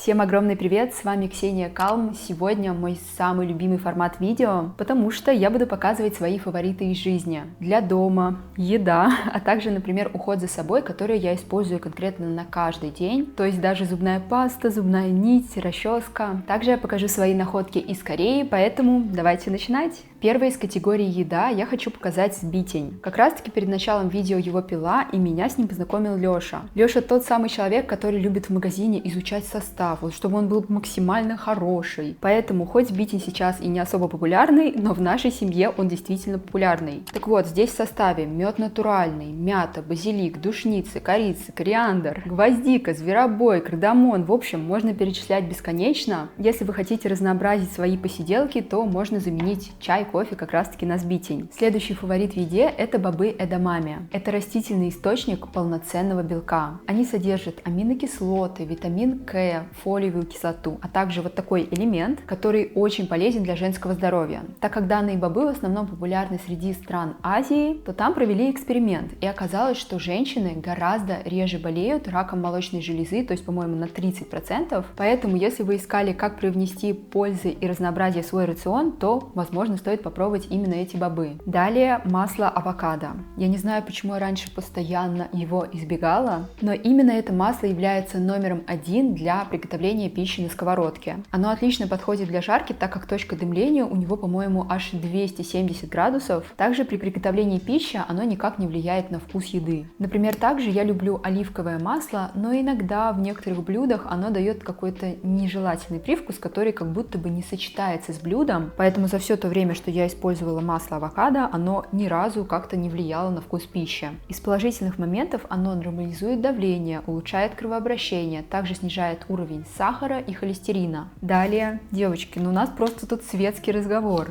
Всем огромный привет, с вами Ксения Калм. Сегодня мой самый любимый формат видео, потому что я буду показывать свои фавориты из жизни. Для дома, еда, а также, например, уход за собой, который я использую конкретно на каждый день. То есть даже зубная паста, зубная нить, расческа. Также я покажу свои находки из Кореи, поэтому давайте начинать. Первая из категории еда я хочу показать сбитень. Как раз таки перед началом видео его пила, и меня с ним познакомил Леша. Леша тот самый человек, который любит в магазине изучать состав, вот, чтобы он был максимально хороший. Поэтому хоть сбитень сейчас и не особо популярный, но в нашей семье он действительно популярный. Так вот, здесь в составе мед натуральный, мята, базилик, душницы, корица, кориандр, гвоздика, зверобой, кардамон. В общем, можно перечислять бесконечно. Если вы хотите разнообразить свои посиделки, то можно заменить чай, кофе как раз таки на сбитень. Следующий фаворит в еде – это бобы эдамаме. Это растительный источник полноценного белка. Они содержат аминокислоты, витамин К, фолиевую кислоту, а также вот такой элемент, который очень полезен для женского здоровья. Так как данные бобы в основном популярны среди стран Азии, то там провели эксперимент, и оказалось, что женщины гораздо реже болеют раком молочной железы, то есть, по-моему, на 30%. Поэтому, если вы искали, как привнести пользы и разнообразие в свой рацион, то, возможно, стоит попробовать именно эти бобы. Далее масло авокадо. Я не знаю, почему я раньше постоянно его избегала, но именно это масло является номером 1 для приготовления пищи на сковородке. Оно отлично подходит для жарки, так как точка дымления у него, по-моему, аж 270 градусов. Также при приготовлении пищи оно никак не влияет на вкус еды. Например, также я люблю оливковое масло, но иногда в некоторых блюдах оно дает какой-то нежелательный привкус, который как будто бы не сочетается с блюдом. Поэтому за все то время, что я использовала масло авокадо, оно ни разу как-то не влияло на вкус пищи. Из положительных моментов оно нормализует давление, улучшает кровообращение, также снижает уровень сахара и холестерина. Далее, девочки, у нас просто тут светский разговор.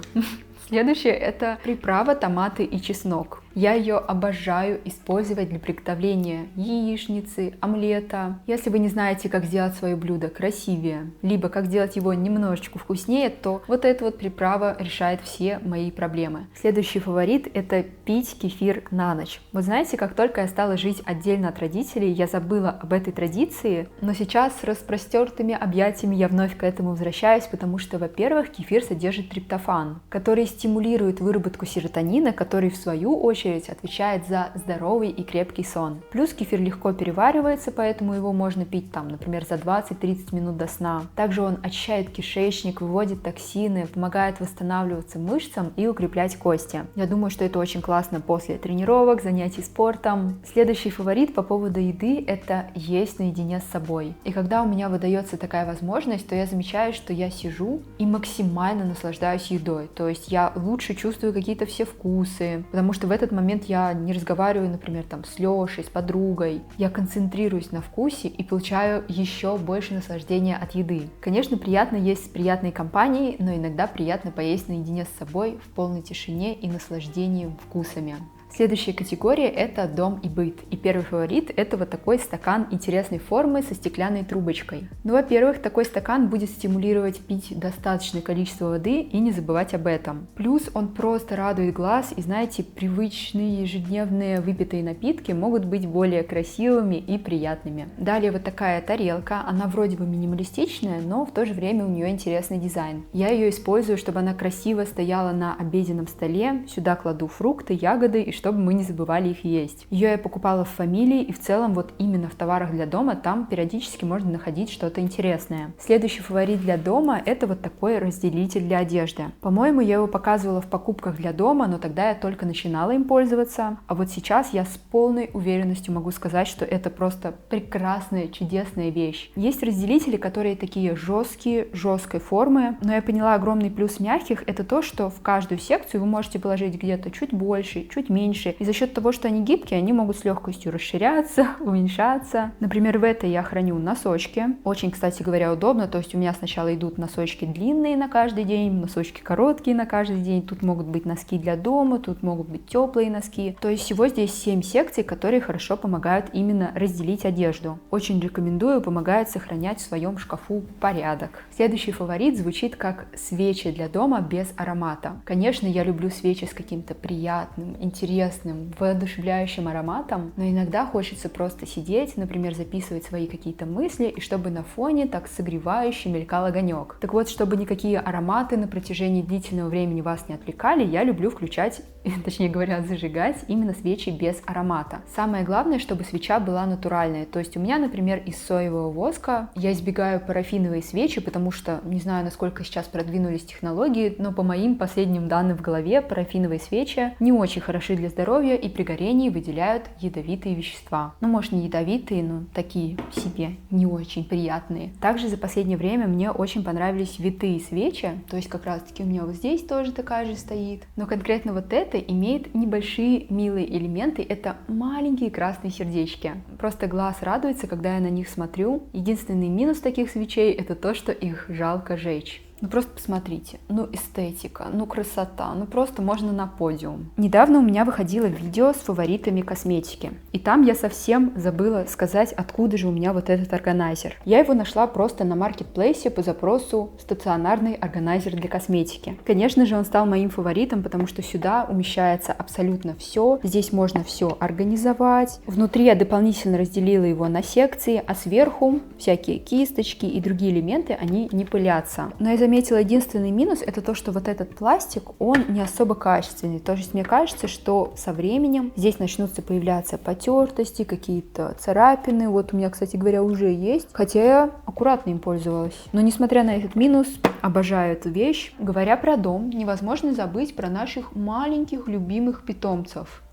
Следующее – это приправа томаты и чеснок. Я ее обожаю использовать для приготовления яичницы, омлета. Если вы не знаете, как сделать свое блюдо красивее, либо как сделать его немножечко вкуснее, то вот эта вот приправа решает все мои проблемы. Следующий фаворит – это пить кефир на ночь. Вы знаете, как только я стала жить отдельно от родителей, я забыла об этой традиции, но сейчас с распростертыми объятиями я вновь к этому возвращаюсь, потому что, во-первых, кефир содержит триптофан, который стимулирует выработку серотонина, который в свою очередь отвечает за здоровый и крепкий сон. Плюс кефир легко переваривается, поэтому его можно пить там, например, за 20-30 минут до сна. Также он очищает кишечник, выводит токсины, помогает восстанавливаться мышцам и укреплять кости. Я думаю, что это очень классно после тренировок, занятий спортом. Следующий фаворит по поводу еды – это есть наедине с собой. И когда у меня выдается такая возможность, то я замечаю, что я сижу и максимально наслаждаюсь едой. То есть я лучше чувствую какие-то все вкусы, потому что в этот момент я не разговариваю, например, там с Лешей, с подругой. Я концентрируюсь на вкусе и получаю еще больше наслаждения от еды. Конечно, приятно есть с приятной компанией, но иногда приятно поесть наедине с собой в полной тишине и наслаждении вкусами. Следующая категория – это дом и быт. И первый фаворит – это вот такой стакан интересной формы со стеклянной трубочкой. Ну, во-первых, такой стакан будет стимулировать пить достаточное количество воды и не забывать об этом. Плюс он просто радует глаз, и знаете, привычные ежедневные выпитые напитки могут быть более красивыми и приятными. Далее вот такая тарелка, она вроде бы минималистичная, но в то же время у нее интересный дизайн. Я ее использую, чтобы она красиво стояла на обеденном столе, сюда кладу фрукты, ягоды и чтобы мы не забывали их есть. Ее я покупала в Фамилии, и в целом вот именно в товарах для дома там периодически можно находить что-то интересное. Следующий фаворит для дома – это вот такой разделитель для одежды. По-моему, я его показывала в покупках для дома, но тогда я только начинала им пользоваться. А вот сейчас я с полной уверенностью могу сказать, что это просто прекрасная, чудесная вещь. Есть разделители, которые такие жесткие, жесткой формы, но я поняла, огромный плюс мягких – это то, что в каждую секцию вы можете положить где-то чуть больше, чуть меньше. И за счет того, что они гибкие, они могут с легкостью расширяться, уменьшаться. Например, в этой я храню носочки. Очень, кстати говоря, удобно. То есть у меня сначала идут носочки длинные на каждый день, носочки короткие на каждый день. Тут могут быть носки для дома, тут могут быть теплые носки. То есть всего здесь 7 секций, которые хорошо помогают именно разделить одежду. Очень рекомендую, помогает сохранять в своем шкафу порядок. Следующий фаворит звучит как свечи для дома без аромата. Конечно, я люблю свечи с каким-то приятным, интересным чудесным, воодушевляющим ароматом, но иногда хочется просто сидеть, например, записывать свои какие-то мысли, и чтобы на фоне так согревающе мелькал огонек. Так вот, чтобы никакие ароматы на протяжении длительного времени вас не отвлекали, я люблю включать, точнее говоря, зажигать именно свечи без аромата. Самое главное, чтобы свеча была натуральная. То есть у меня, например, из соевого воска я избегаю парафиновые свечи, потому что не знаю, насколько сейчас продвинулись технологии, но по моим последним данным в голове парафиновые свечи не очень хороши для здоровья и при горении выделяют ядовитые вещества. Ну, может, не ядовитые, но такие себе не очень приятные. Также за последнее время мне очень понравились витые свечи, то есть как раз-таки у меня вот здесь тоже такая же стоит. Но конкретно вот эта имеет небольшие милые элементы, это маленькие красные сердечки. Просто глаз радуется, когда я на них смотрю. Единственный минус таких свечей — это то, что их жалко жечь. Ну просто посмотрите, ну эстетика, ну красота, ну просто можно на подиум. Недавно у меня выходило видео с фаворитами косметики, и там я совсем забыла сказать, откуда же у меня вот этот органайзер. Я его нашла просто на маркетплейсе по запросу «стационарный органайзер для косметики». Конечно же, он стал моим фаворитом, потому что сюда умещается абсолютно все, здесь можно все организовать. Внутри я дополнительно разделила его на секции, а сверху всякие кисточки и другие элементы, они не пылятся. Но я заметила, единственный минус — это то, что вот этот пластик, он не особо качественный. То есть мне кажется, что со временем здесь начнутся появляться потертости, какие-то царапины. Вот у меня, кстати говоря, уже есть, хотя я аккуратно им пользовалась. Но несмотря на этот минус, обожаю эту вещь. Говоря про дом, невозможно забыть про наших маленьких любимых питомцев.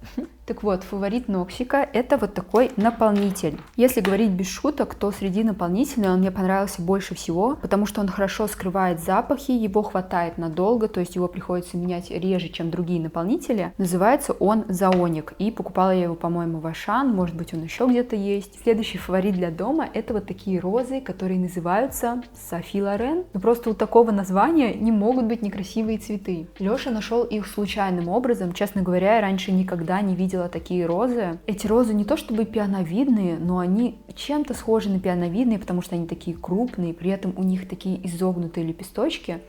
Так вот, фаворит Ноксика — это вот такой наполнитель. Если говорить без шуток, то среди наполнителей он мне понравился больше всего, потому что он хорошо скрывает запахи, его хватает надолго, то есть его приходится менять реже, чем другие наполнители. Называется он Заоник, и покупала я его, по-моему, в Ашан, может быть, он еще где-то есть. Следующий фаворит для дома — это вот такие розы, которые называются Софи Лорен. Но просто у такого названия не могут быть некрасивые цветы. Леша нашел их случайным образом. Честно говоря, я раньше никогда не видела такие розы. Эти розы не то чтобы пионовидные, но они чем-то схожи на пионовидные, потому что они такие крупные, при этом у них такие изогнутые лепесточки.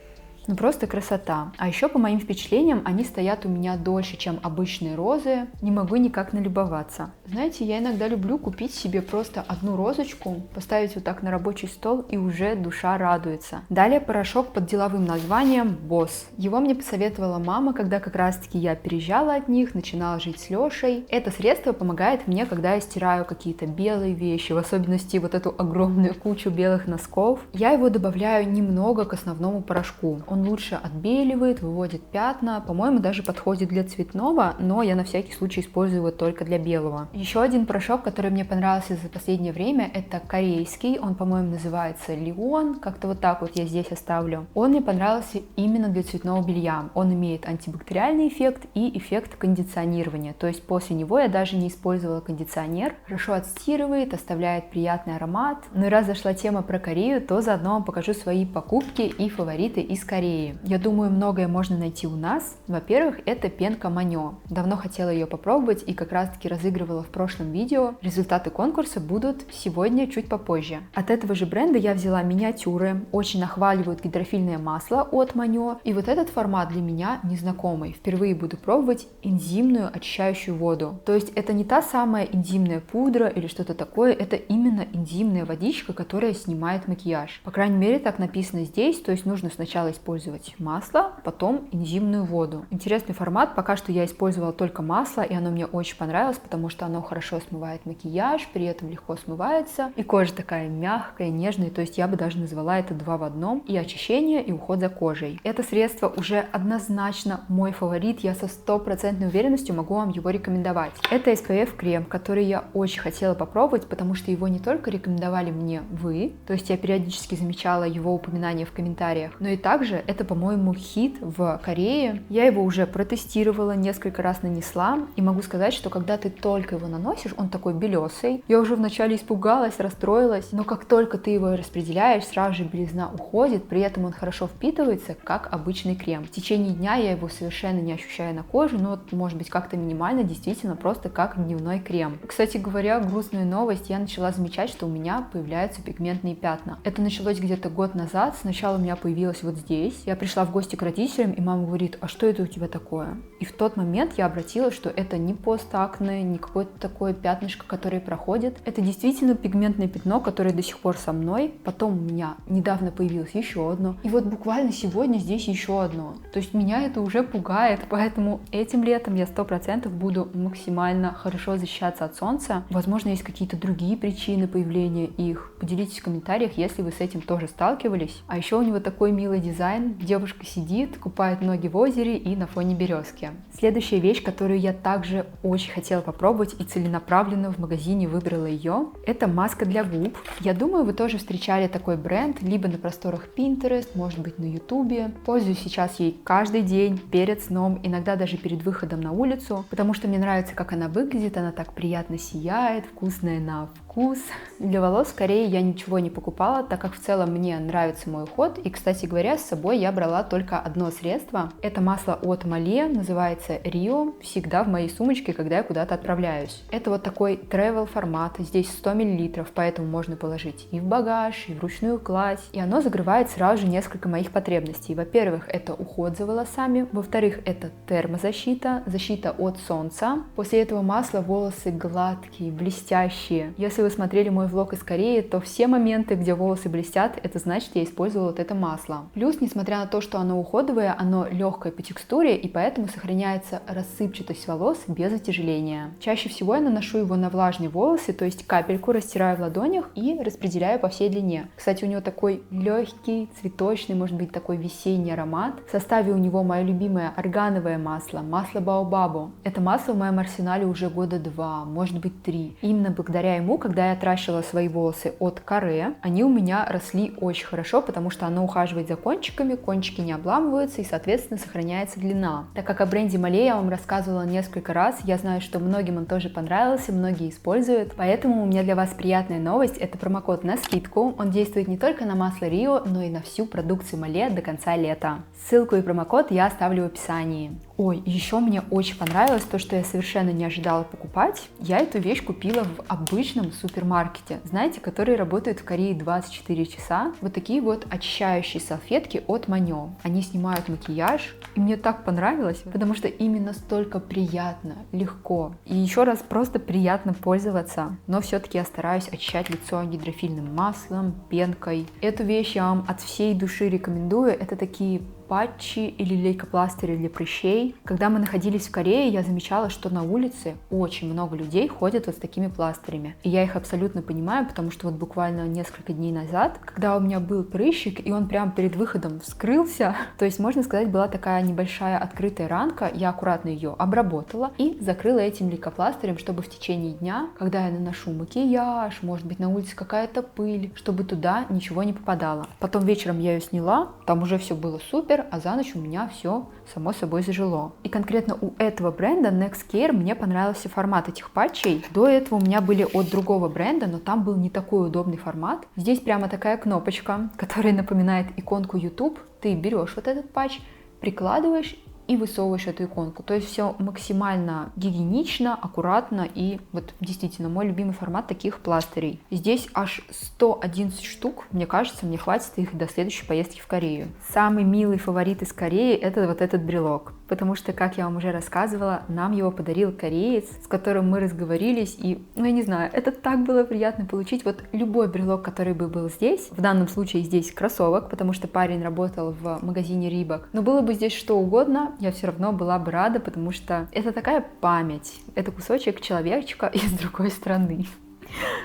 Ну просто красота. А еще по моим впечатлениям они стоят у меня дольше, чем обычные розы. Не могу никак налюбоваться. Знаете, я иногда люблю купить себе просто одну розочку, поставить вот так на рабочий стол, и уже душа радуется. Далее порошок под деловым названием Boss. Его мне посоветовала мама, когда как раз-таки я переезжала от них, начинала жить с Лешей. Это средство помогает мне, когда я стираю какие-то белые вещи, в особенности вот эту огромную кучу белых носков. Я его добавляю немного к основному порошку. Он лучше отбеливает, выводит пятна, по-моему, даже подходит для цветного, но я на всякий случай использую его только для белого. Еще один порошок, который мне понравился за последнее время, это корейский, он, по-моему, называется Леон, как-то вот так вот я здесь оставлю. Он мне понравился именно для цветного белья, он имеет антибактериальный эффект и эффект кондиционирования, то есть после него я даже не использовала кондиционер, хорошо отстирывает, оставляет приятный аромат. Ну и раз зашла тема про Корею, то заодно вам покажу свои покупки и фавориты из Кореи. Я думаю, многое можно найти у нас. Во-первых, это пенка Маньо. Давно хотела ее попробовать и как раз-таки разыгрывала в прошлом видео. Результаты конкурса будут сегодня чуть попозже. От этого же бренда я взяла миниатюры. Очень нахваливают гидрофильное масло от Маньо. И вот этот формат для меня незнакомый. Впервые буду пробовать энзимную очищающую воду. То есть это не та самая энзимная пудра или что-то такое, это именно энзимная водичка, которая снимает макияж. По крайней мере, так написано здесь, то есть нужно сначала использовать масло, потом энзимную воду. Интересный формат, пока что я использовала только масло, и оно мне очень понравилось, потому что оно хорошо смывает макияж, при этом легко смывается, и кожа такая мягкая, нежная, то есть я бы даже назвала это 2 в 1, и очищение, и уход за кожей. Это средство уже однозначно мой фаворит, я со 100% уверенностью могу вам его рекомендовать. Это SPF крем, который я очень хотела попробовать, потому что его не только рекомендовали мне вы, то есть я периодически замечала его упоминания в комментариях, но и также это, по-моему, хит в Корее. Я его уже протестировала, несколько раз нанесла, и могу сказать, что когда ты только его наносишь, он такой белесый. Я уже вначале испугалась, расстроилась, но как только ты его распределяешь, сразу же белизна уходит, при этом он хорошо впитывается, как обычный крем. В течение дня я его совершенно не ощущаю на коже, но может быть как-то минимально, действительно просто как дневной крем. Кстати говоря, грустную новость, я начала замечать, что у меня появляются пигментные пятна. Это началось где-то год назад, сначала у меня появилось вот здесь, здесь. Я пришла в гости к родителям, и мама говорит: а что это у тебя такое? И в тот момент я обратила, что это не постакне, не какое-то такое пятнышко, которое проходит. Это действительно пигментное пятно, которое до сих пор со мной. Потом у меня недавно появилось еще одно. И вот буквально сегодня здесь еще одно. То есть меня это уже пугает, поэтому этим летом я 100% буду максимально хорошо защищаться от солнца. Возможно, есть какие-то другие причины появления их. Поделитесь в комментариях, если вы с этим тоже сталкивались. А еще у него такой милый дизайн. Девушка сидит, купает ноги в озере и на фоне березки. Следующая вещь, которую я также очень хотела попробовать и целенаправленно в магазине выбрала ее, это маска для губ. Я думаю, вы тоже встречали такой бренд либо на просторах Pinterest, может быть на YouTube. Пользуюсь сейчас ей каждый день перед сном, иногда даже перед выходом на улицу, потому что мне нравится, как она выглядит, она так приятно сияет, вкусная на вкус. Для волос скорее я ничего не покупала, так как в целом мне нравится мой уход. И, кстати говоря, с собой я брала только одно средство. Это масло от Мале, называется Rio, всегда в моей сумочке, когда я куда-то отправляюсь. Это вот такой travel формат, здесь 100 мл, поэтому можно положить и в багаж, и в ручную кладь. И оно закрывает сразу же несколько моих потребностей. Во-первых, это уход за волосами. Во-вторых, это термозащита, защита от солнца. После этого масла волосы гладкие, блестящие. Если вы смотрели мой влог из Кореи, то все моменты, где волосы блестят, это значит, я использовала вот это масло. Плюс, несмотря на то, что оно уходовое, оно легкое по текстуре, и поэтому сохраняется рассыпчатость волос без отяжеления. Чаще всего я наношу его на влажные волосы, то есть капельку растираю в ладонях и распределяю по всей длине. Кстати, у него такой легкий, цветочный, может быть, такой весенний аромат. В составе у него мое любимое органовое масло, масло Баобабу. Это масло в моем арсенале уже года 2, может быть 3. Именно благодаря ему, когда я отращивала свои волосы от каре, они у меня росли очень хорошо, потому что оно ухаживает за кончиками, кончики не обламываются и, соответственно, сохраняется длина. Так как о бренде Мале я вам рассказывала несколько раз, я знаю, что многим он тоже понравился, многие используют, поэтому у меня для вас приятная новость, это промокод на скидку, он действует не только на масло Rio, но и на всю продукцию Мале до конца лета. Ссылку и промокод я оставлю в описании. Ой, еще мне очень понравилось то, что я совершенно не ожидала покупать. Я эту вещь купила в обычном супермаркете, знаете, которые работают в Корее 24 часа. Вот такие вот очищающие салфетки от Манё. Они снимают макияж, и мне так понравилось, потому что именно столько приятно, легко. И еще раз, просто приятно пользоваться. Но все-таки я стараюсь очищать лицо гидрофильным маслом, пенкой. Эту вещь я вам от всей души рекомендую. Это такие патчи или лейкопластыри для прыщей. Когда мы находились в Корее, я замечала, что на улице очень много людей ходят вот с такими пластырями. И я их абсолютно понимаю, потому что вот буквально несколько дней назад, когда у меня был прыщик, и он прямо перед выходом вскрылся, то есть, можно сказать, была такая небольшая открытая ранка, я аккуратно ее обработала и закрыла этим лейкопластырем, чтобы в течение дня, когда я наношу макияж, может быть, на улице какая-то пыль, чтобы туда ничего не попадало. Потом вечером я ее сняла, там уже все было супер, а за ночь у меня все само собой зажило. И конкретно у этого бренда Next Care мне понравился формат этих патчей. До этого у меня были от другого бренда, но там был не такой удобный формат. Здесь прямо такая кнопочка, которая напоминает иконку YouTube. Ты берешь вот этот патч, прикладываешь и высовываешь эту иконку. То есть все максимально гигиенично, аккуратно и вот действительно мой любимый формат таких пластырей. Здесь аж 111 штук, мне кажется, мне хватит их до следующей поездки в Корею. Самый милый фаворит из Кореи это вот этот брелок, потому что, как я вам уже рассказывала, нам его подарил кореец, с которым мы разговорились, и, ну я не знаю, это так было приятно получить. Вот любой брелок, который бы был здесь, в данном случае здесь кроссовок, потому что парень работал в магазине Reebok, но было бы здесь что угодно, я все равно была бы рада, потому что это такая память, это кусочек человечка из другой страны.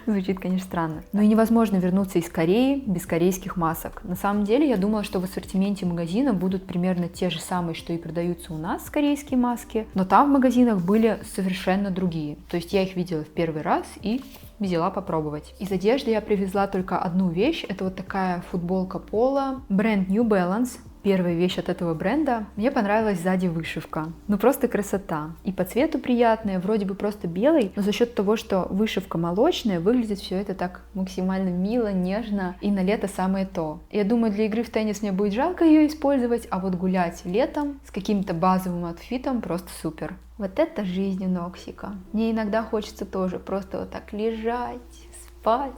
Звучит, конечно, странно. Но и невозможно вернуться из Кореи без корейских масок. На самом деле, я думала, что в ассортименте магазина будут примерно те же самые, что и продаются у нас, корейские маски, но там в магазинах были совершенно другие. То есть я их видела в первый раз и взяла попробовать. Из одежды я привезла только одну вещь. Это вот такая футболка Пола, бренд New Balance. Первая вещь от этого бренда. Мне понравилась сзади вышивка. Ну просто красота. И по цвету приятная, вроде бы просто белый, но за счет того, что вышивка молочная, выглядит все это так максимально мило, нежно, и на лето самое то. Я думаю, для игры в теннис мне будет жалко ее использовать, а вот гулять летом с каким-то базовым аутфитом просто супер. Вот это жизнь у Ноксика. Мне иногда хочется тоже просто вот так лежать, спать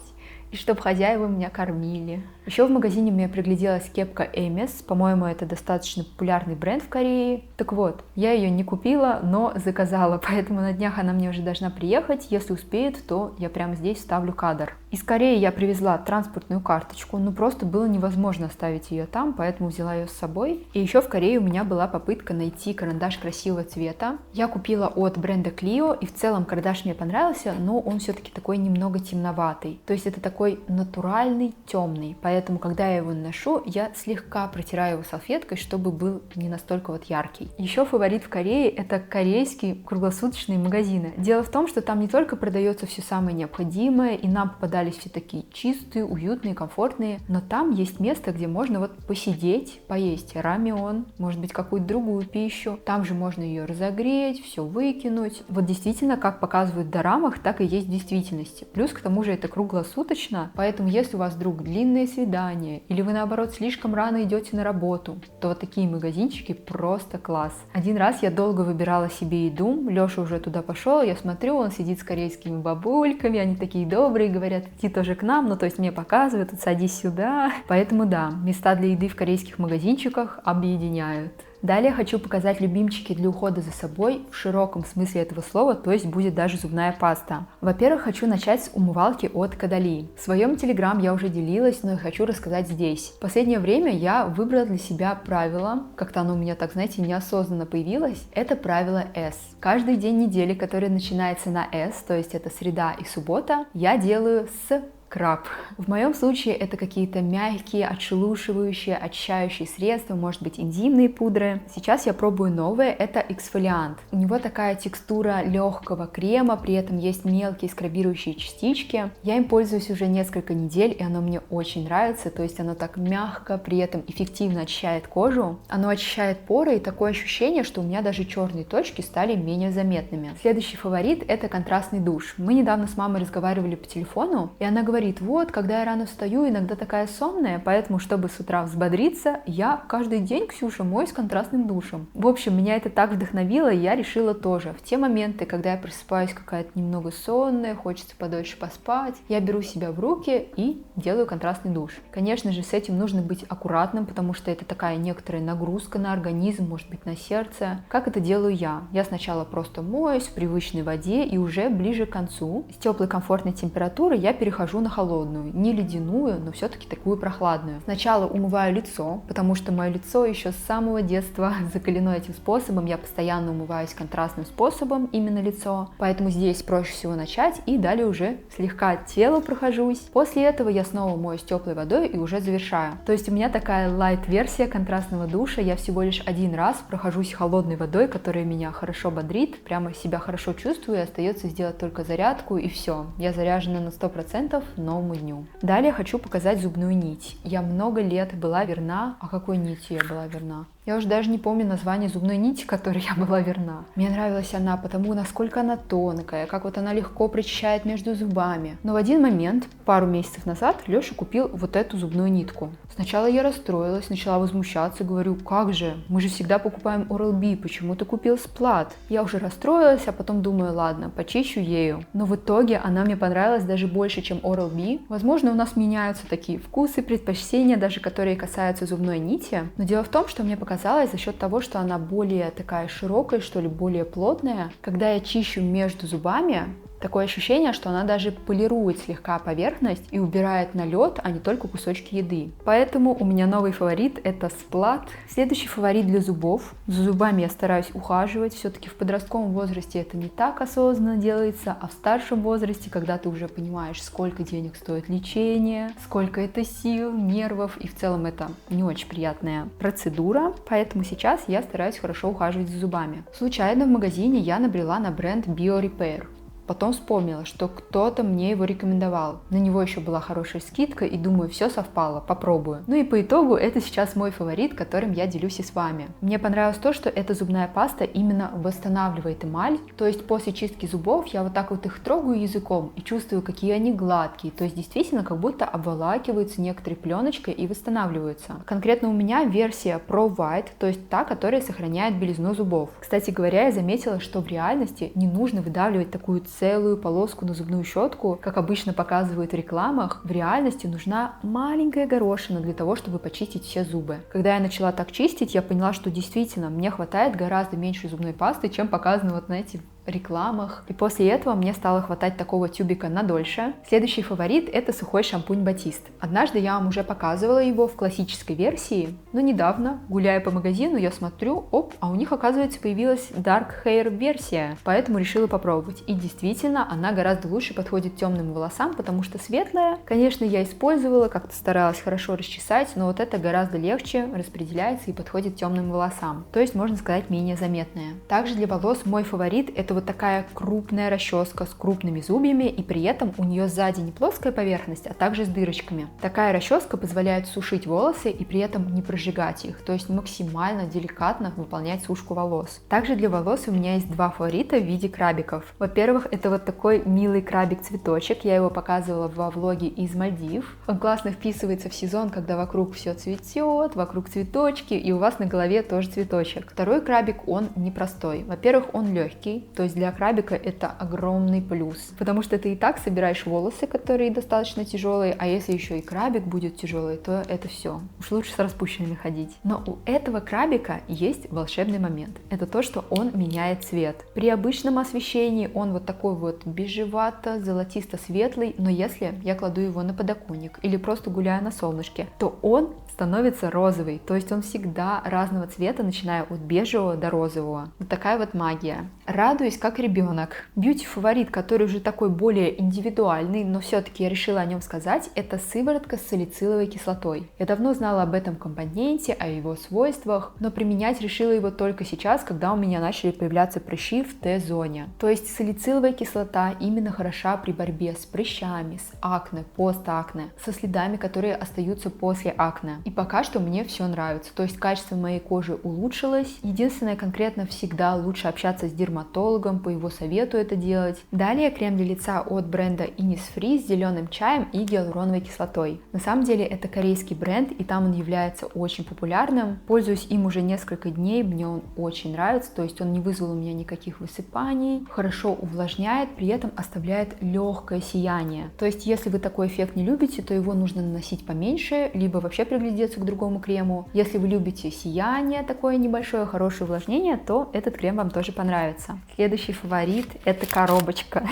и чтобы хозяева меня кормили. Еще в магазине мне пригляделась кепка Эмис, по-моему, это достаточно популярный бренд в Корее. Так вот, я ее не купила, но заказала, поэтому на днях она мне уже должна приехать. Если успеет, то я прямо здесь вставлю кадр. Из Кореи я привезла транспортную карточку, но просто было невозможно оставить ее там, поэтому взяла ее с собой. И еще в Корее у меня была попытка найти карандаш красивого цвета. Я купила от бренда Clio, и в целом карандаш мне понравился, но он все-таки такой немного темноватый. То есть это такой натуральный темный, поэтому когда я его наношу, я слегка протираю его салфеткой, чтобы был не настолько вот яркий. Еще фаворит в Корее — это корейские круглосуточные магазины. Дело в том, что там не только продается все самое необходимое, и нам попадались все такие чистые, уютные, комфортные, но там есть место, где можно вот посидеть, поесть рамён, может быть, какую-то другую пищу. Там же можно ее разогреть, все выкинуть. Вот действительно, как показывают в дорамах, так и есть в действительности. Плюс к тому же это круглосуточно, поэтому если у вас вдруг длинные свидания, или вы наоборот слишком рано идете на работу, то вот такие магазинчики просто класс. Один раз я долго выбирала себе еду, Леша уже туда пошел, я смотрю, он сидит с корейскими бабульками, они такие добрые, говорят, иди тоже к нам, ну то есть мне показывают, тут садись сюда. Поэтому да, места для еды в корейских магазинчиках объединяют. Далее хочу показать любимчики для ухода за собой в широком смысле этого слова, то есть будет даже зубная паста. Во-первых, хочу начать с умывалки от Кодали. В своем телеграм я уже делилась, но и хочу рассказать здесь. В последнее время я выбрала для себя правило, как-то оно у меня так, знаете, неосознанно появилось, это правило S. Каждый день недели, который начинается на S, то есть это среда и суббота, я делаю с скраб. В моем случае это какие-то мягкие, отшелушивающие, очищающие средства, может быть, энзимные пудры. Сейчас я пробую новое, это эксфолиант. У него такая текстура легкого крема, при этом есть мелкие скрабирующие частички. Я им пользуюсь уже несколько недель, и оно мне очень нравится, то есть оно так мягко, при этом эффективно очищает кожу. Оно очищает поры, и такое ощущение, что у меня даже черные точки стали менее заметными. Следующий фаворит — это контрастный душ. Мы недавно с мамой разговаривали по телефону, и она говорит: вот, когда я рано встаю, иногда такая сонная, поэтому, чтобы с утра взбодриться, я каждый день, Ксюша, моюсь контрастным душем. В общем, меня это так вдохновило, и я решила тоже. В те моменты, когда я просыпаюсь какая-то немного сонная, хочется подольше поспать, я беру себя в руки и делаю контрастный душ. Конечно же, с этим нужно быть аккуратным, потому что это такая некоторая нагрузка на организм, может быть, на сердце. Как это делаю я? Я сначала просто моюсь в привычной воде, и уже ближе к концу, с теплой комфортной температуры, я перехожу на холодную, не ледяную, но все-таки такую прохладную. Сначала умываю лицо, потому что мое лицо еще с самого детства закалено этим способом, я постоянно умываюсь контрастным способом, именно лицо, поэтому здесь проще всего начать, и далее уже слегка тело прохожусь. После этого я снова моюсь теплой водой и уже завершаю. То есть у меня такая лайт-версия контрастного душа, я всего лишь один раз прохожусь холодной водой, которая меня хорошо бодрит, прямо себя хорошо чувствую, и остается сделать только зарядку, и все. Я заряжена на 100% новому дню. Далее хочу показать зубную нить. Я много лет была верна. А какой нити я была верна? Я уже даже не помню название зубной нити, которой я была верна. Мне нравилась она потому, насколько она тонкая, как вот она легко прочищает между зубами. Но в один момент, пару месяцев назад, Леша купил вот эту зубную нитку. Сначала я расстроилась, начала возмущаться, говорю: как же, мы же всегда покупаем Oral-B, почему ты купил сплат? Я уже расстроилась, а потом думаю: ладно, почищу ею. Но в итоге она мне понравилась даже больше, чем Oral-B. Возможно, у нас меняются такие вкусы, предпочтения, даже которые касаются зубной нити. Но дело в том, что мне показалось, за счет того, что она более такая широкая, что ли, более плотная, когда я чищу между зубами, такое ощущение, что она даже полирует слегка поверхность и убирает налет, а не только кусочки еды. Поэтому у меня новый фаворит — это сплат. Следующий фаворит для зубов. За зубами я стараюсь ухаживать. Все-таки в подростковом возрасте это не так осознанно делается, а в старшем возрасте, когда ты уже понимаешь, сколько денег стоит лечение, сколько это сил, нервов, и в целом это не очень приятная процедура. Поэтому сейчас я стараюсь хорошо ухаживать за зубами. Случайно в магазине я набрела на бренд BioRepair. Потом вспомнила, что кто-то мне его рекомендовал. На него еще была хорошая скидка, и думаю, все совпало, попробую. Ну и по итогу это сейчас мой фаворит, которым я делюсь и с вами. Мне понравилось то, что эта зубная паста именно восстанавливает эмаль. То есть после чистки зубов я вот так вот их трогаю языком и чувствую, какие они гладкие. То есть действительно как будто обволакиваются некоторой пленочкой и восстанавливаются. Конкретно у меня версия Pro White, то есть та, которая сохраняет белизну зубов. Кстати говоря, я заметила, что в реальности не нужно выдавливать такую целую полоску на зубную щетку, как обычно показывают в рекламах, в реальности нужна маленькая горошина для того, чтобы почистить все зубы. Когда я начала так чистить, я поняла, что действительно мне хватает гораздо меньше зубной пасты, чем показано вот на эти рекламах. И после этого мне стало хватать такого тюбика на дольше. Следующий фаворит — это сухой шампунь Батист. Однажды я вам уже показывала его в классической версии, но недавно, гуляя по магазину, я смотрю, а у них, оказывается, появилась Dark Hair версия, поэтому решила попробовать. И действительно, она гораздо лучше подходит темным волосам, потому что светлая, конечно, я использовала, как-то старалась хорошо расчесать, но вот это гораздо легче распределяется и подходит темным волосам. То есть, можно сказать, менее заметная. Также для волос мой фаворит — это вот такая крупная расческа с крупными зубьями, и при этом у нее сзади не плоская поверхность, а также с дырочками. Такая расческа позволяет сушить волосы и при этом не прожигать их, то есть максимально деликатно выполнять сушку волос. Также для волос у меня есть два фаворита в виде крабиков. Во-первых, это вот такой милый крабик-цветочек, я его показывала во влоге из Мальдив. Он классно вписывается в сезон, когда вокруг все цветет, вокруг цветочки, и у вас на голове тоже цветочек. Второй крабик, он непростой. Во-первых, он легкий, то есть для крабика это огромный плюс, потому что ты и так собираешь волосы, которые достаточно тяжелые, а если еще и крабик будет тяжелый, то это все. Уж лучше с распущенными ходить. Но у этого крабика есть волшебный момент. Это то, что он меняет цвет. При обычном освещении он вот такой вот бежевато-золотисто-светлый, но если я кладу его на подоконник или просто гуляю на солнышке, то он становится розовый, то есть он всегда разного цвета, начиная от бежевого до розового. Вот такая вот магия. Радуюсь как ребенок. Бьюти-фаворит, который уже такой более индивидуальный, но все-таки я решила о нем сказать, это сыворотка с салициловой кислотой. Я давно знала об этом компоненте, о его свойствах, но применять решила его только сейчас, когда у меня начали появляться прыщи в Т-зоне. То есть салициловая кислота именно хороша при борьбе с прыщами, с акне, постакне, со следами, которые остаются после акне. И пока что мне все нравится, то есть качество моей кожи улучшилось. Единственное, конкретно всегда лучше общаться с дерматологом, по его совету это делать. Далее крем для лица от бренда Innisfree с зеленым чаем и гиалуроновой кислотой. На самом деле это корейский бренд, и там он является очень популярным. Пользуюсь им уже несколько дней, мне он очень нравится, то есть он не вызвал у меня никаких высыпаний, хорошо увлажняет, при этом оставляет легкое сияние. То есть если вы такой эффект не любите, то его нужно наносить поменьше, либо вообще приглядеться к другому крему. Если вы любите сияние, такое небольшое, хорошее увлажнение, то этот крем вам тоже понравится. Следующий фаворит — это коробочка.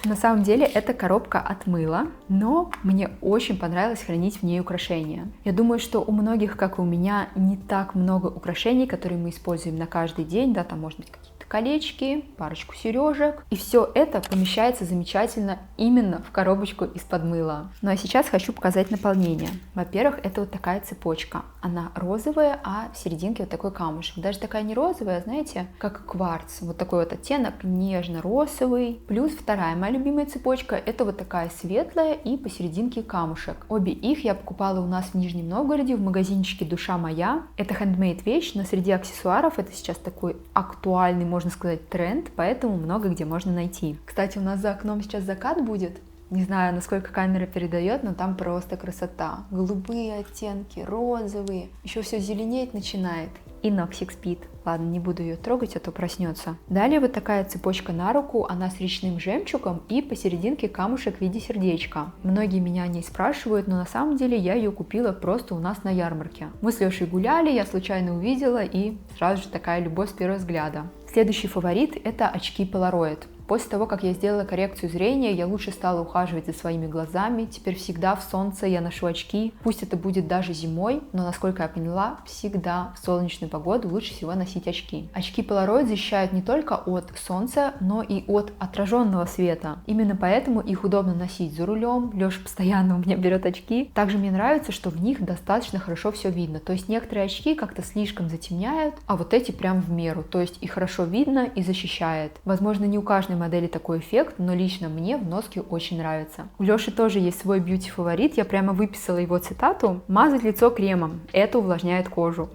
На самом деле это коробка от мыла, но мне очень понравилось хранить в ней украшения. Я думаю, что у многих, как и у меня, не так много украшений, которые мы используем на каждый день, да, там может быть какие-то колечки, парочку сережек, и все это помещается замечательно именно в коробочку из-под мыла. Ну а сейчас хочу показать наполнение. Во-первых, это вот такая цепочка. Она розовая, а в серединке вот такой камушек. Даже такая не розовая, знаете, как кварц. Вот такой вот оттенок нежно-розовый. Плюс вторая моя любимая цепочка, это вот такая светлая и посерединке камушек. Обе их я покупала у нас в Нижнем Новгороде в магазинчике «Душа моя». Это хендмейд вещь, но среди аксессуаров это сейчас такой актуальный, можно сказать, тренд, поэтому много где можно найти. Кстати, у нас за окном сейчас закат будет. Не знаю, насколько камера передает, но там просто красота. Голубые оттенки, розовые, еще все зеленеть начинает. И носик спит. Ладно, не буду ее трогать, а то проснется. Далее вот такая цепочка на руку, она с речным жемчугом и посерединке камушек в виде сердечка. Многие меня о ней спрашивают, но на самом деле я ее купила просто у нас на ярмарке. Мы с Лешей гуляли, я случайно увидела, и сразу же такая любовь с первого взгляда. Следующий фаворит — это очки Polaroid. После того, как я сделала коррекцию зрения, я лучше стала ухаживать за своими глазами. Теперь всегда в солнце я ношу очки. Пусть это будет даже зимой, но, насколько я поняла, всегда в солнечную погоду лучше всего носить очки. Очки Polaroid защищают не только от солнца, но и от отраженного света. Именно поэтому их удобно носить за рулем. Леша постоянно у меня берет очки. Также мне нравится, что в них достаточно хорошо все видно. То есть некоторые очки как-то слишком затемняют, а вот эти прям в меру. То есть и хорошо видно, и защищает. Возможно, не у каждой модели такой эффект, но лично мне в носке очень нравится. У Леши тоже есть свой бьюти-фаворит, я прямо выписала его цитату: «Мазать лицо кремом, это увлажняет кожу».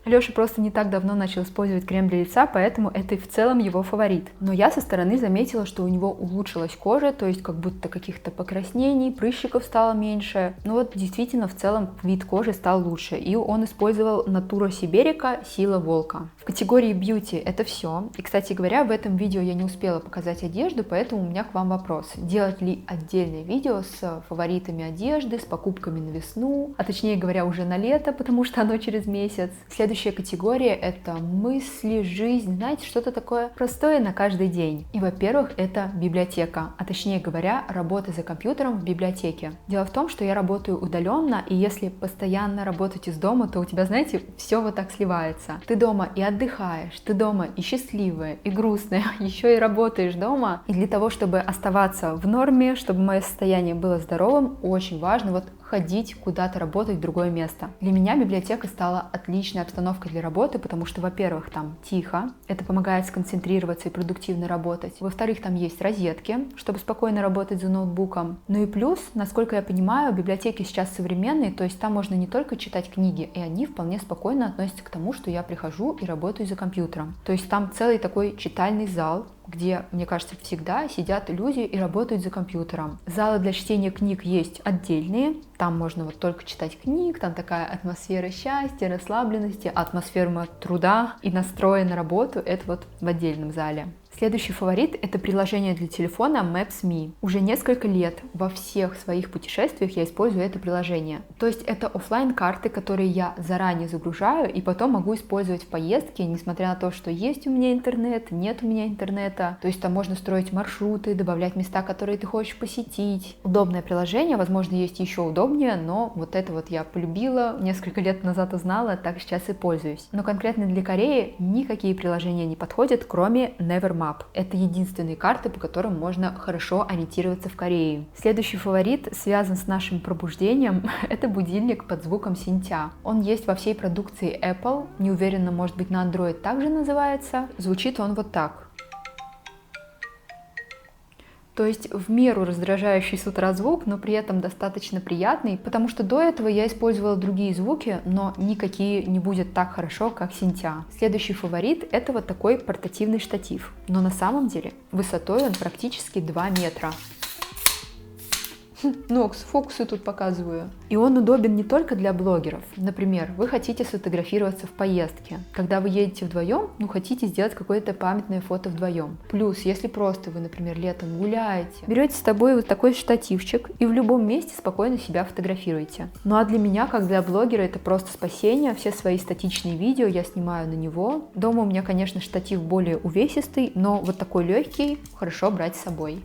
Леша просто не так давно начал использовать крем для лица, поэтому это и в целом его фаворит. Но я со стороны заметила, что у него улучшилась кожа, то есть как будто каких-то покраснений, прыщиков стало меньше. Но вот действительно в целом вид кожи стал лучше. И он использовал Natura Siberica Сила Волка. В категории beauty это все. И, кстати говоря, в этом видео я не успела показать одежду, поэтому у меня к вам вопрос. Делать ли отдельное видео с фаворитами одежды, с покупками на весну, а точнее говоря, уже на лето, потому что оно через месяц. Следующая категория это мысли, жизнь, знаете, что-то такое простое на каждый день. И, во-первых, это библиотека, а точнее говоря, работа за компьютером в библиотеке. Дело в том, что я работаю удаленно, и если постоянно работать из дома, то у тебя, знаете, все вот так сливается. Ты дома и отдыхаешь, ты дома и счастливая, и грустная, еще и работаешь дома. И для того, чтобы оставаться в норме, чтобы мое состояние было здоровым, очень важно вот ходить куда-то работать в другое место. Для меня библиотека стала отличной обстановкой для работы, потому что, во-первых, там тихо, это помогает сконцентрироваться и продуктивно работать. Во-вторых, там есть розетки, чтобы спокойно работать за ноутбуком. Ну и плюс, насколько я понимаю, библиотеки сейчас современные, то есть там можно не только читать книги, и они вполне спокойно относятся к тому, что я прихожу и работаю за компьютером. То есть там целый такой читальный зал, где, мне кажется, всегда сидят люди и работают за компьютером. Залы для чтения книг есть отдельные, там можно вот только читать книг, там такая атмосфера счастья, расслабленности, атмосфера труда и настроя на работу, это вот в отдельном зале. Следующий фаворит — это приложение для телефона Maps.me. Уже несколько лет во всех своих путешествиях я использую это приложение. То есть это офлайн карты, которые я заранее загружаю и потом могу использовать в поездке, несмотря на то, что есть у меня интернет, нет у меня интернета. То есть там можно строить маршруты, добавлять места, которые ты хочешь посетить. Удобное приложение, возможно, есть еще удобнее, но вот это вот я полюбила, несколько лет назад узнала, так сейчас и пользуюсь. Но конкретно для Кореи никакие приложения не подходят, кроме Nevermap. Это единственные карты, по которым можно хорошо ориентироваться в Корее. Следующий фаворит связан с нашим пробуждением. Это будильник под звуком синтя. Он есть во всей продукции Apple. Не уверена, может быть, на Android также называется. Звучит он вот так. То есть в меру раздражающий с утра звук, но при этом достаточно приятный, потому что до этого я использовала другие звуки, но никакие не будет так хорошо, как синтя. Следующий фаворит — это вот такой портативный штатив, но на самом деле высотой он практически 2 метра. Нокс, фокусы тут показываю. И он удобен не только для блогеров. Например, вы хотите сфотографироваться в поездке. Когда вы едете вдвоем, хотите сделать какое-то памятное фото вдвоем. Плюс, если просто вы, например, летом гуляете, берете с собой вот такой штативчик и в любом месте спокойно себя фотографируете. Ну а для меня, как для блогера, это просто спасение. Все свои статичные видео я снимаю на него. Дома у меня, конечно, штатив более увесистый, но вот такой легкий хорошо брать с собой.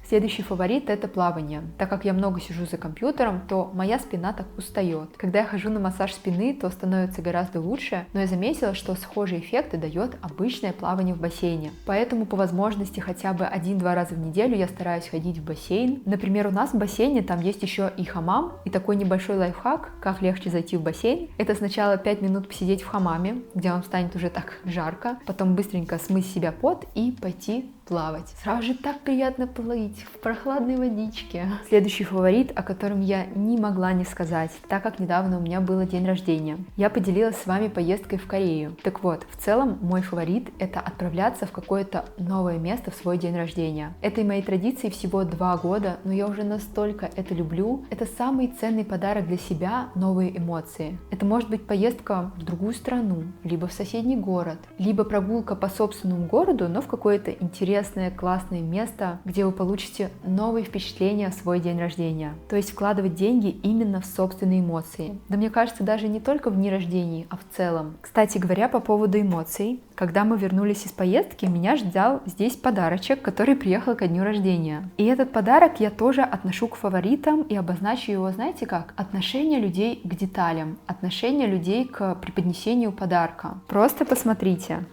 Следующий фаворит — это плавание. Так как я много сижу за компьютером, то моя спина так устает. Когда я хожу на массаж спины, то становится гораздо лучше, но я заметила, что схожие эффекты дает обычное плавание в бассейне. Поэтому по возможности хотя бы 1-2 раза в неделю я стараюсь ходить в бассейн. Например, у нас в бассейне там есть еще и хамам, и такой небольшой лайфхак, как легче зайти в бассейн. Это сначала 5 минут посидеть в хамаме, где вам станет уже так жарко, потом быстренько смыть с себя пот и пойти плавать. Сразу же так приятно плыть в прохладной водичке. Следующий фаворит, о котором я не могла не сказать, так как недавно у меня был день рождения. Я поделилась с вами поездкой в Корею. Так вот, в целом мой фаворит — это отправляться в какое-то новое место в свой день рождения. Этой моей традиции всего 2 года, но я уже настолько это люблю. Это самый ценный подарок для себя — новые эмоции. Это может быть поездка в другую страну, либо в соседний город, либо прогулка по собственному городу, но в какое-то интересное, классное место, где вы получите новые впечатления в свой день рождения. То есть вкладывать деньги именно в собственные эмоции. Да мне кажется, даже не только в дни рождения, а в целом. Кстати говоря, по поводу эмоций, когда мы вернулись из поездки, меня ждал здесь подарочек, который приехал ко дню рождения. И этот подарок я тоже отношу к фаворитам и обозначу его, знаете как? Отношение людей к деталям, отношение людей к преподнесению подарка. Просто посмотрите.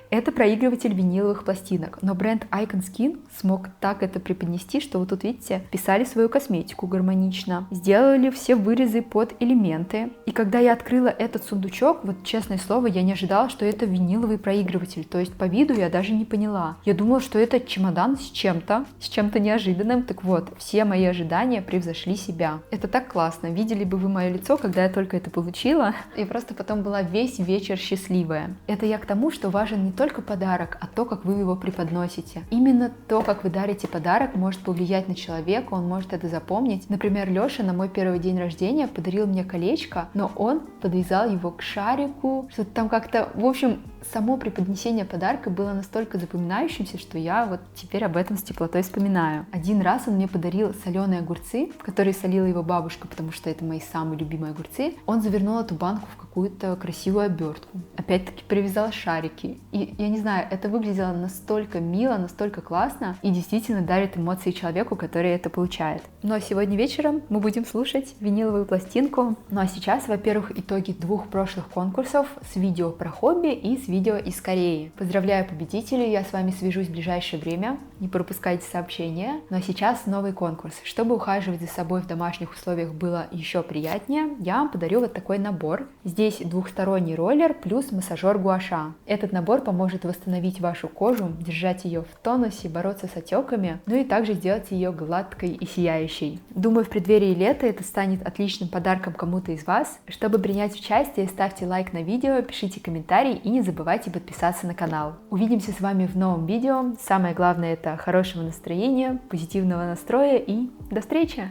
Это проигрыватель виниловых пластинок, но бренд Icon Skin смог так это преподнести, что вот тут, видите, писали свою косметику гармонично, сделали все вырезы под элементы. И когда я открыла этот сундучок, вот честное слово, я не ожидала, что это виниловый проигрыватель, то есть по виду я даже не поняла. Я думала, что это чемодан с чем-то неожиданным, так вот, все мои ожидания превзошли себя. Это так классно, видели бы вы мое лицо, когда я только это получила, и просто потом была весь вечер счастливая. Это я к тому, что важен не только подарок, а то, как вы его преподносите. Именно то, как вы дарите подарок, может повлиять на человека, он может это запомнить. Например, Леша на мой первый день рождения подарил мне колечко, но он подвязал его к шарику, что-то там как-то, в общем, само преподнесение подарка было настолько запоминающимся, что я вот теперь об этом с теплотой вспоминаю. Один раз он мне подарил соленые огурцы, которые солила его бабушка, потому что это мои самые любимые огурцы. Он завернул эту банку в какую-то красивую обертку. Опять-таки привязал шарики. И я не знаю, это выглядело настолько мило, настолько классно и действительно дарит эмоции человеку, который это получает. Ну а сегодня вечером мы будем слушать виниловую пластинку. Ну а сейчас, во-первых, итоги 2 прошлых конкурсов с видео про хобби и с видео из Кореи. Поздравляю победителей, я с вами свяжусь в ближайшее время, не пропускайте сообщения. Ну а сейчас новый конкурс. Чтобы ухаживать за собой в домашних условиях было еще приятнее, я вам подарю вот такой набор. Здесь двухсторонний роллер плюс массажер гуаша. Этот набор поможет восстановить вашу кожу, держать ее в тонусе, бороться с отеками, ну и также сделать ее гладкой и сияющей. Думаю, в преддверии лета это станет отличным подарком кому-то из вас. Чтобы принять участие, ставьте лайк на видео, пишите комментарий и не забывайте подписаться на канал. Увидимся с вами в новом видео. Самое главное — это хорошего настроения, позитивного настроя и до встречи!